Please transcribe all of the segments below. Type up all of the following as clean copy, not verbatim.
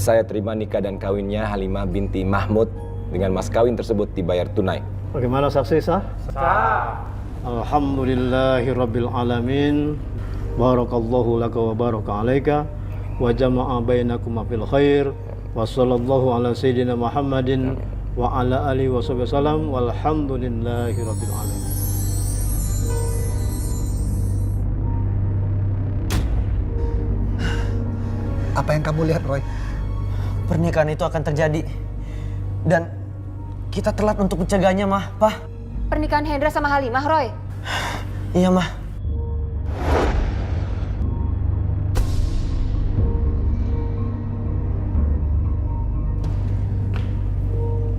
saya terima nikah dan kawinnya Halimah binti Mahmud dengan mas kawin tersebut dibayar tunai. Bagaimana saksi sah? Sah. Alhamdulillahirabbil alamin. Barakallahu laka wa baraka alaika wa jama'a bainakuma fil khair. Wa sallallahu ala sayyidina Muhammadin wa ala alihi wa sahbihi wasallam walhamdulillahirabbil alamin. Apa yang kamu lihat, Roy? Pernikahan itu akan terjadi. Dan kita telat untuk mencegahnya, Mah. Pah. Pernikahan Hendra sama Halimah, Roy? Iya, Mah.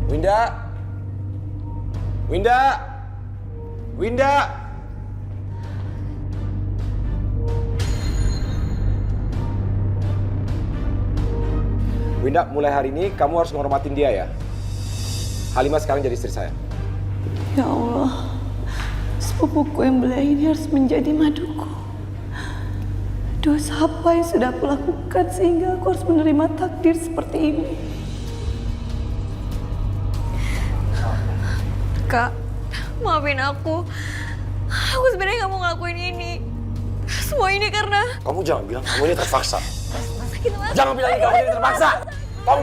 Winda! Winda! Winda! Winda, mulai hari ini kamu harus menghormatin dia ya. Halimah sekarang jadi istri saya. Ya Allah, sepupuku yang belia ini harus menjadi maduku. Dosa apa yang sudah aku lakukan sehingga aku harus menerima takdir seperti ini? Kak, maafin aku. Aku sebenarnya nggak mau ngelakuin ini. Semua ini karena... Kamu jangan bilang kamu ini terpaksa. Sakit banget. Jangan bilang kamu ini terpaksa. Kamu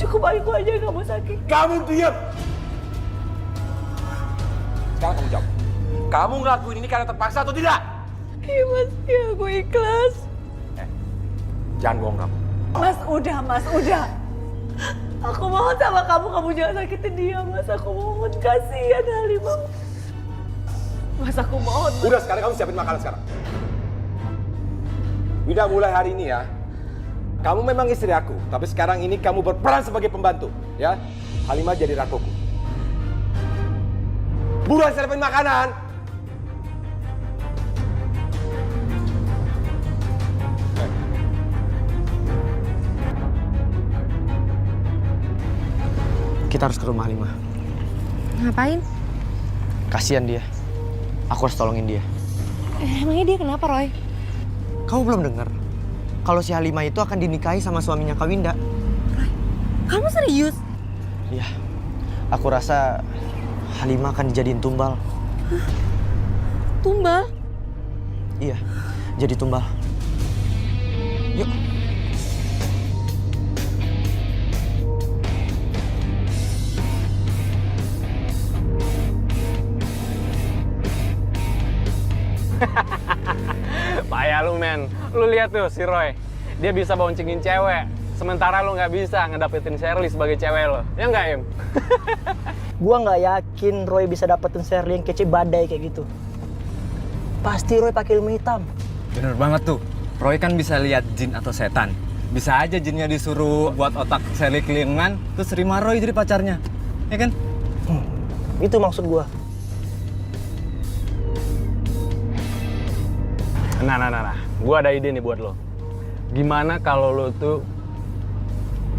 Cukup aku aja yang kamu sakit. Kamu diam. Sekarang kamu jawab. Kamu ngelakuin ini karena terpaksa atau tidak? Iya Mas, ya aku ikhlas. Jangan bohong kamu. Mas, udah. Aku mohon sama kamu jangan sakitin dia, Mas. Aku mohon, kasihan Halimah. Mas, aku mohon, Mas. Udah, sekarang kamu siapin makanan sekarang. Winda, mulai hari ini ya. Kamu memang istri aku, tapi sekarang ini kamu berperan sebagai pembantu, ya. Halimah jadi ratuku. Buruan siapin makanan. Kita harus ke rumah Halimah. Ngapain? Kasihan dia. Aku harus tolongin dia. Emangnya dia kenapa, Roy? Kamu belum dengar? Kalau si Halimah itu akan dinikahi sama suaminya Kak Winda. Roy, kamu serius? Iya. Aku rasa Halimah akan dijadiin tumbal. Tumbal? Iya, jadi tumbal. Yuk. Payah lu, men. Lu lihat tuh si Roy. Dia bisa boncengin cewek. Sementara lu nggak bisa ngedapetin Shirley sebagai cewek lo. Ya nggak, Im? Gua nggak yakin Roy bisa dapetin Shirley yang kece badai kayak gitu. Pasti Roy pakai ilmu hitam. Bener banget tuh. Roy kan bisa lihat jin atau setan. Bisa aja jinnya disuruh buat otak Shirley kelingan, terus terima Roy jadi pacarnya. Ya kan? Itu maksud gua. Nah. Gua ada ide nih buat lo. Gimana kalau lo tuh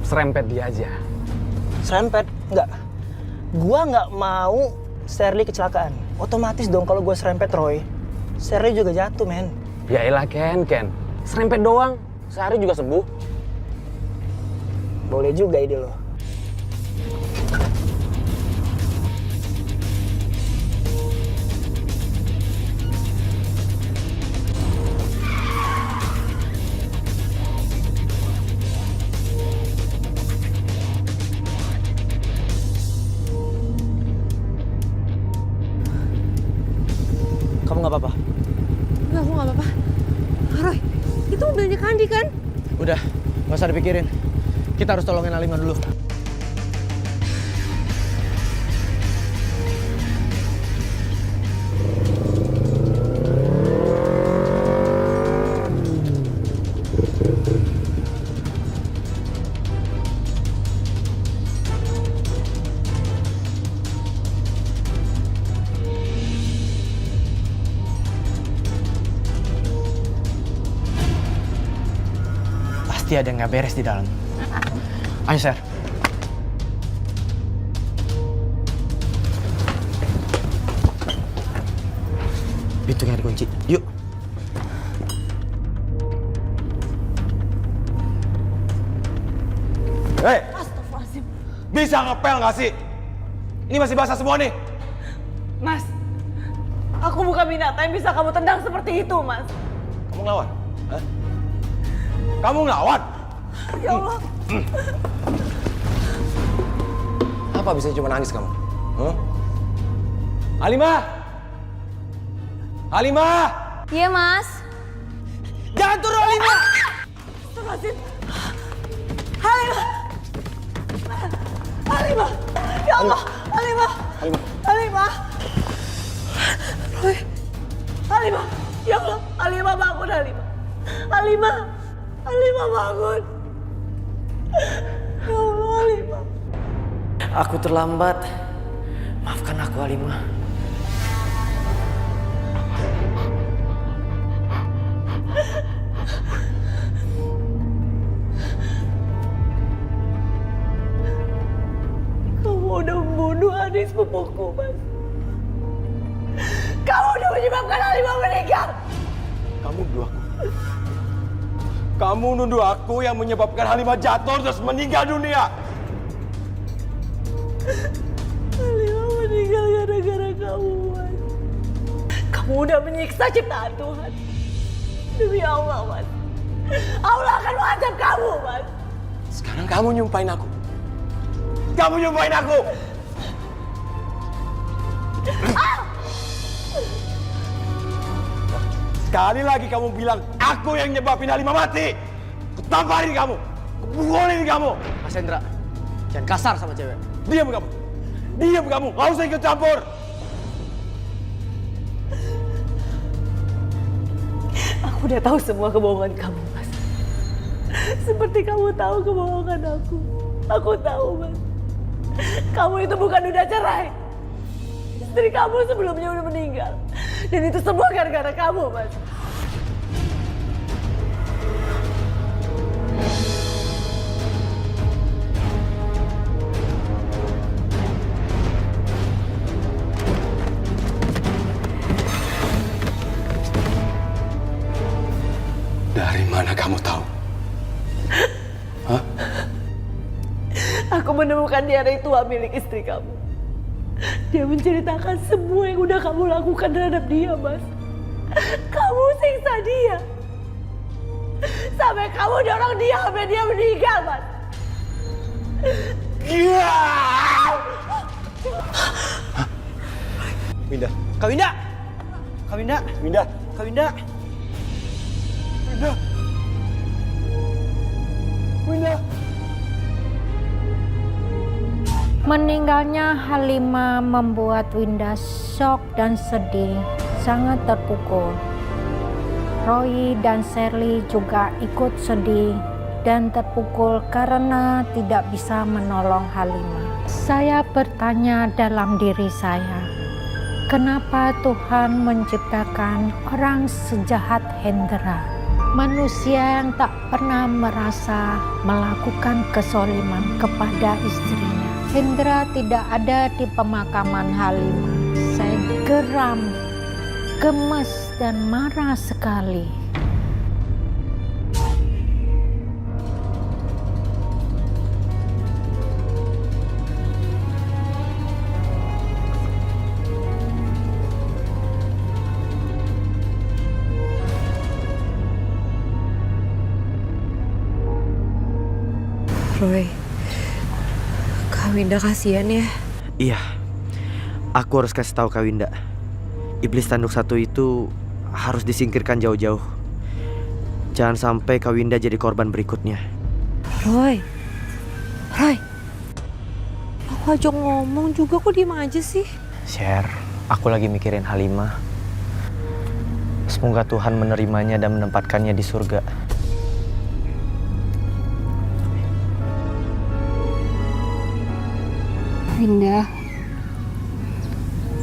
serempet dia aja? Serempet? Nggak. Gua nggak mau Shirley kecelakaan. Otomatis dong kalau gua serempet Roy, Shirley juga jatuh, men. Ya elah, Ken. Serempet doang. Sehari juga sembuh. Boleh juga ide lo. Kamu nggak apa-apa? Enggak, aku nggak apa-apa. Roy, itu mobilnya Kandi kan? Udah, nggak usah dipikirin. Kita harus tolongin Halimah dulu. Pasti ada yang nggak beres di dalam. Ayo, Sir. Pintunya dikunci. Yuk. Hei, Astagfirullahaladzim. bisa ngepel nggak sih? Ini masih basah semua nih. Mas, aku bukan binatang yang bisa kamu tendang seperti itu, Mas. Kamu ngelawan? Hah? Kamu ngelawan? Ya Allah. Apa bisa cuma nangis kamu? Huh? Halimah! Halimah! Iya, Mas. Jangan turun, Halimah! Astagfirullahaladzim. Halimah. Halimah. Ya Allah. Halimah. Halimah. Halimah. Roy. Halimah. Ya Allah. Halimah bangun, Halimah. Halimah. Halimah bangun. Ya Allah, Halimah. Aku terlambat. Maafkan aku, Halimah. Kamu udah membunuh adik sepupuku, Mas. Kamu udah menyebabkan Halimah meninggal. Kamu nuduh aku. Kamu nuduh aku yang menyebabkan Halimah jatuh terus meninggal dunia. Halimah meninggal gara-gara kamu, Mas. Kamu udah menyiksa ciptaan Tuhan. Demi Allah, Mas. Allah akan mengadab kamu, Mas. Sekarang kamu nyumpahin aku. Kamu nyumpahin aku. Sekali lagi kamu bilang aku yang nyebabin Halimah mati. Kutamparin kamu. Kupukulin kamu. Mas Hendra, jangan kasar sama cewek. Diam kamu. Diam kamu. Gak usah ikut campur. Aku udah tahu semua kebohongan kamu, Mas. Seperti kamu tahu kebohongan aku. Aku tahu, Mas. Kamu itu bukan udah cerai. Istri kamu sebelumnya udah meninggal. Dan itu semua gara-gara kamu, Mas. Dari mana kamu tahu? Hah? Aku menemukan diary tua milik istri kamu. Dia menceritakan semua yang udah kamu lakukan terhadap dia, Mas. Kamu siksa dia. Sampai kamu dorong dia sampai dia meninggal, Mas. Winda. Kak Winda! Kak Winda! Winda. Kak Winda! Winda. Winda. Meninggalnya Halimah membuat Winda syok dan sedih, sangat terpukul. Roy dan Shirley juga ikut sedih dan terpukul karena tidak bisa menolong Halimah. Saya bertanya dalam diri saya, kenapa Tuhan menciptakan orang sejahat Hendra? Manusia yang tak pernah merasa melakukan kezaliman kepada istrinya. Hendra tidak ada di pemakaman Halimah. Saya geram, gemes, dan marah sekali. Roy, Kak Winda kasihan ya. Iya, aku harus kasih tahu Kak Winda. Iblis tanduk satu itu harus disingkirkan jauh-jauh. Jangan sampai Kak Winda jadi korban berikutnya. Roy, aku aja ngomong juga kok diem aja sih. Sher, aku lagi mikirin Halimah. Semoga Tuhan menerimanya dan menempatkannya di surga. Winda,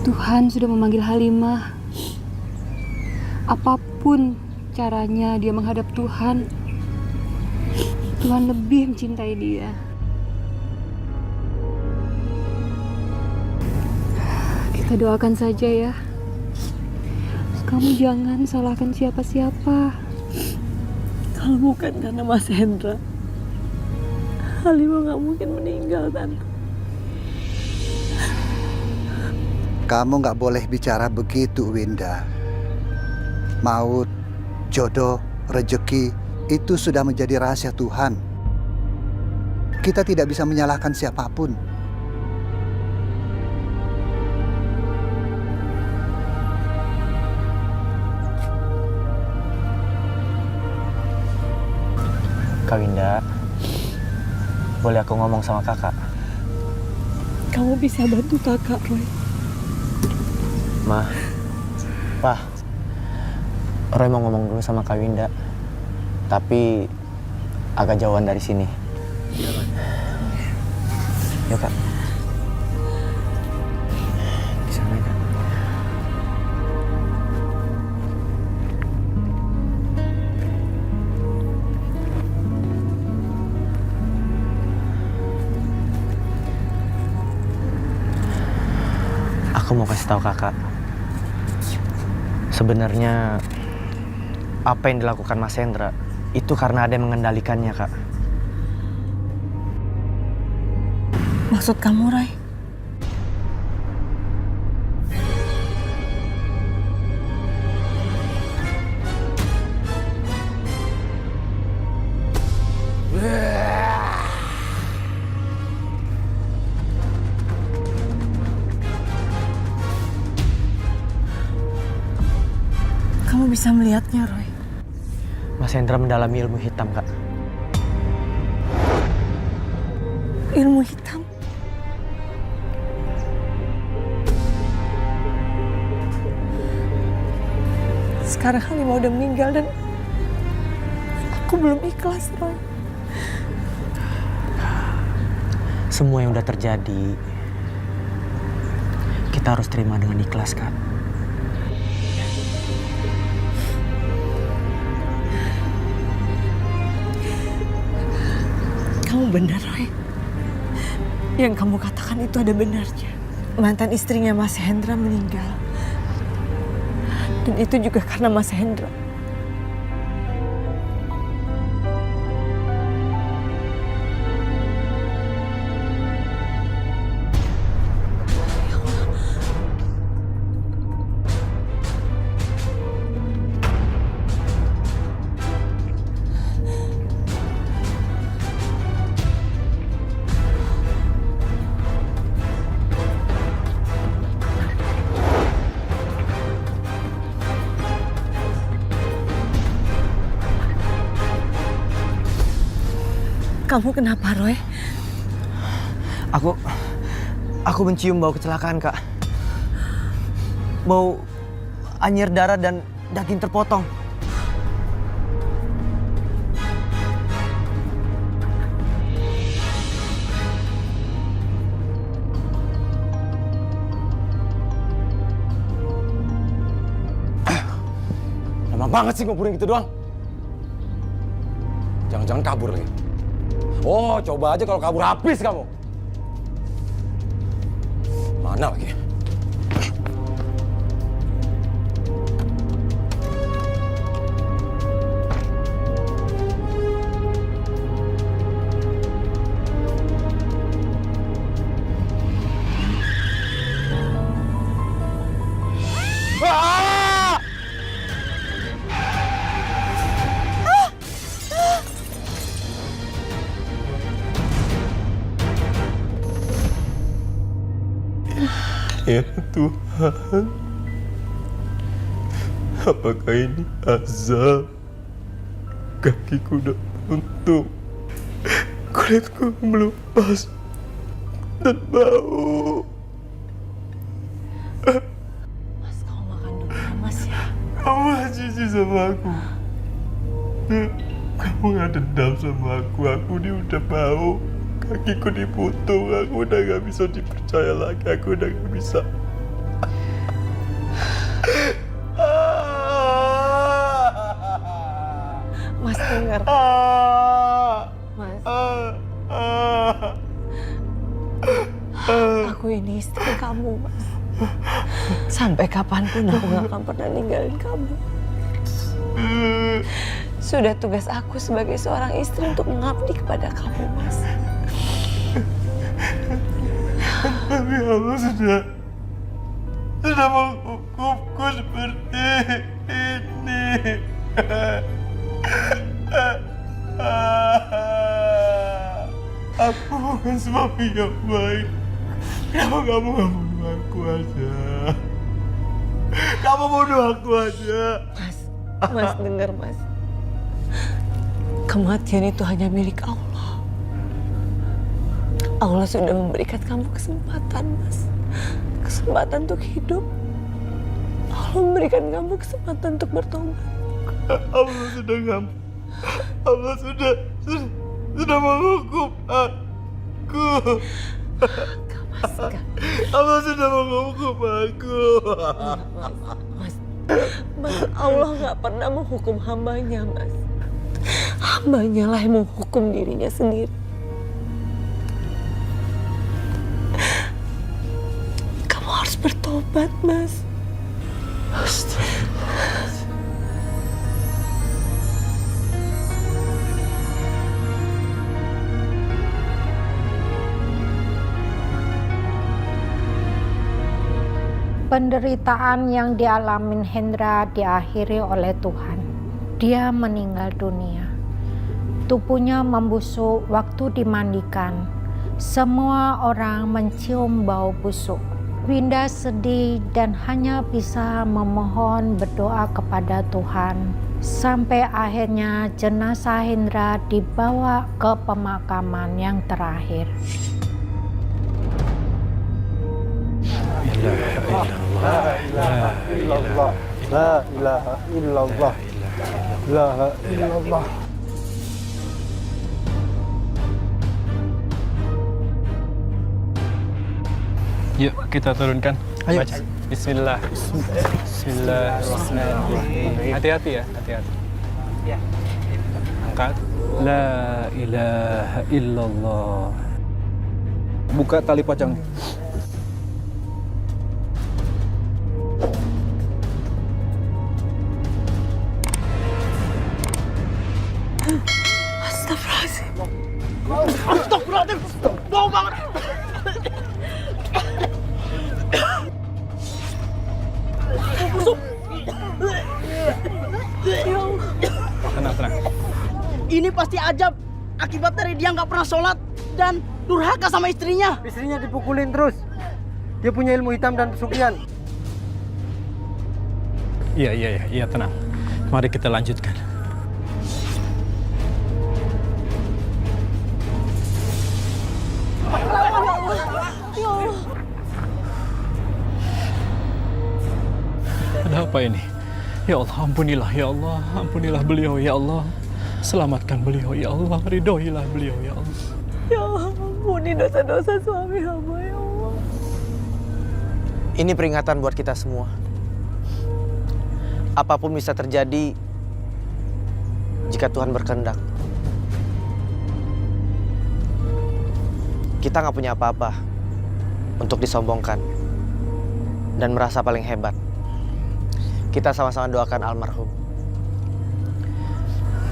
Tuhan sudah memanggil Halimah. Apapun caranya dia menghadap Tuhan, Tuhan lebih mencintai dia. Kita doakan saja ya. Kamu jangan salahkan siapa-siapa. Kalau bukan karena Mas Hendra, Halimah nggak mungkin meninggal, Tante. Kamu nggak boleh bicara begitu, Winda. Maut, jodoh, rejeki, itu sudah menjadi rahasia Tuhan. Kita tidak bisa menyalahkan siapapun. Kak Winda, boleh aku ngomong sama kakak? Kamu bisa bantu kakak, Roy. Ma, Pak, Roy mau ngomong dulu sama Kak Winda, tapi agak jauhan dari sini. Yuk, Kak. Di sana, Kak. Aku mau kasih tahu kakak. Sebenarnya apa yang dilakukan Mas Hendra itu karena ada yang mengendalikannya, Kak. Maksud kamu, Roy? Kamu bisa melihatnya, Roy? Mas Hendra mendalami ilmu hitam, Kak. Ilmu hitam? Sekarang Halimah udah meninggal dan aku belum ikhlas, Roy. Semua yang udah terjadi, kita harus terima dengan ikhlas, Kak. Kamu benar, Roy. Yang kamu katakan itu ada benarnya. Mantan istrinya Mas Hendra meninggal. Dan itu juga karena Mas Hendra. Kamu kenapa, Roy? Aku mencium bau kecelakaan, Kak. Bau anyir darah dan daging terpotong. Lama banget sih nguburin gitu doang. Jangan-jangan kabur lagi. Oh, coba aja kalau kabur habis kamu. Mana lagi? Ya Tuhan, apakah ini azab? Kakiku udah buntung, kulitku melupas dan bau. Mas, kamu makan dulu ya, Mas ya. Kamu masih jijik sama aku. Kamu gak dendam sama aku ini udah bau. Kakiku diputung, aku udah gak bisa dipercaya lagi, aku udah gak bisa. Mas dengar. Mas. Aku ini istri kamu, Mas. Sampai kapanpun aku gak akan pernah ninggalin kamu. Sudah tugas aku sebagai seorang istri untuk mengabdi kepada kamu, Mas. kamu sudah menghukumku seperti ini. Aku bukan suami yang baik. Kenapa kamu gak bunuh aku aja? Kamu bunuh aku aja. Mas dengar Mas. Kematian itu hanya milik Allah. Allah sudah memberikan kamu kesempatan, Mas. Kesempatan untuk hidup. Allah memberikan kamu kesempatan untuk bertobat. Allah sudah menghukum aku. Allah sudah menghukum aku. Mas, Allah nggak pernah menghukum hambanya, Mas. Hambanya lah yang menghukum dirinya sendiri. Kamu harus bertobat, Mas. Astagfirullahaladzim. Penderitaan yang dialami Hendra diakhiri oleh Tuhan. Dia meninggal dunia. Tubuhnya membusuk waktu dimandikan. Semua orang mencium bau busuk. Winda sedih dan hanya bisa memohon berdoa kepada Tuhan. Sampai akhirnya jenazah Hendra dibawa ke pemakaman yang terakhir. La ilaha illallah. La ilaha illallah. La ilaha illallah. Yuk, kita turunkan. Ayo. Baca. Bismillah. Bismillahirrahmanirrahim. Hati-hati ya, hati-hati. Ya. Angkat. La ilaha illallah. Buka tali pocongnya. Astagfirullahaladzim. Astagfirullahaladzim. Bau banget. Busuk. Ya Allah. Tenang, tenang. Ini pasti ajab. Akibat dari dia nggak pernah sholat dan durhaka sama istrinya. Istrinya dipukulin terus. Dia punya ilmu hitam dan pesugihan. Iya, tenang. Mari kita lanjutkan. Ada apa ini? Ya Allah, ampunilah ya Allah, ampunilah beliau ya Allah. Selamatkan beliau ya Allah, ridhoilah beliau ya Allah. Ya Allah, ampuni dosa-dosa suami hamba ya Allah. Ini peringatan buat kita semua. Apapun bisa terjadi jika Tuhan berkehendak. Kita nggak punya apa-apa untuk disombongkan dan merasa paling hebat. Kita sama-sama doakan almarhum.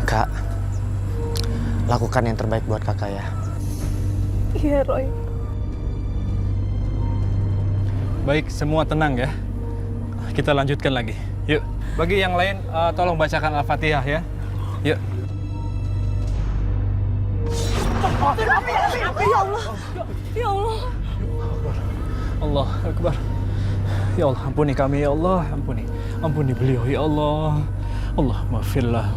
Kak, lakukan yang terbaik buat kakak ya. Iya, Roy. Baik, semua tenang ya. Kita lanjutkan lagi. Yuk, bagi yang lain tolong bacakan Al-Fatihah ya. Yuk. Ya Allah. Ya Allah. Allah Akbar. Ya Allah, ampuni kami ya Allah, ampuni. Ampuni beliau ya Allah. Allah maafirlah.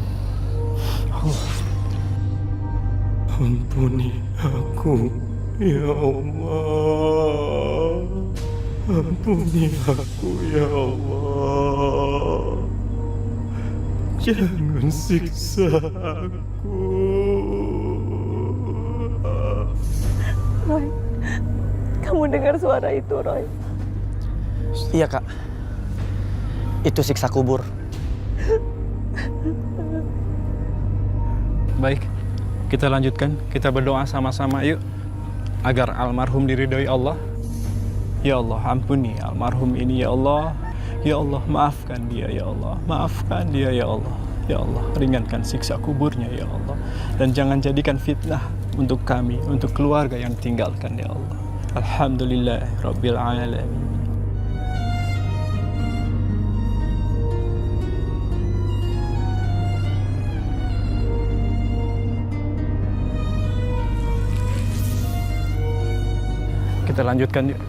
Allah. Ampuni aku ya Allah. Ampuni aku ya Allah. Jangan siksa aku. Roy, kamu dengar suara itu, Roy? Iya, Kak. Itu siksa kubur. Baik, kita lanjutkan. Kita berdoa sama-sama yuk. Agar almarhum diridhoi Allah. Ya Allah, ampuni almarhum ini ya Allah. Ya Allah, maafkan dia ya Allah. Maafkan dia ya Allah. Ya Allah, ringankan siksa kuburnya ya Allah. Dan jangan jadikan fitnah untuk kami, untuk keluarga yang tinggalkan ya Allah. Alhamdulillah Rabbil Alamin. Kita lanjutkan yuk.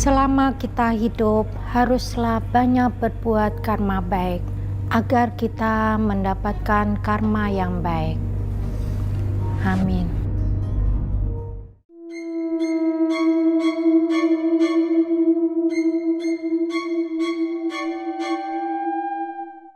Selama kita hidup, haruslah banyak berbuat karma baik, agar kita mendapatkan karma yang baik. Amin.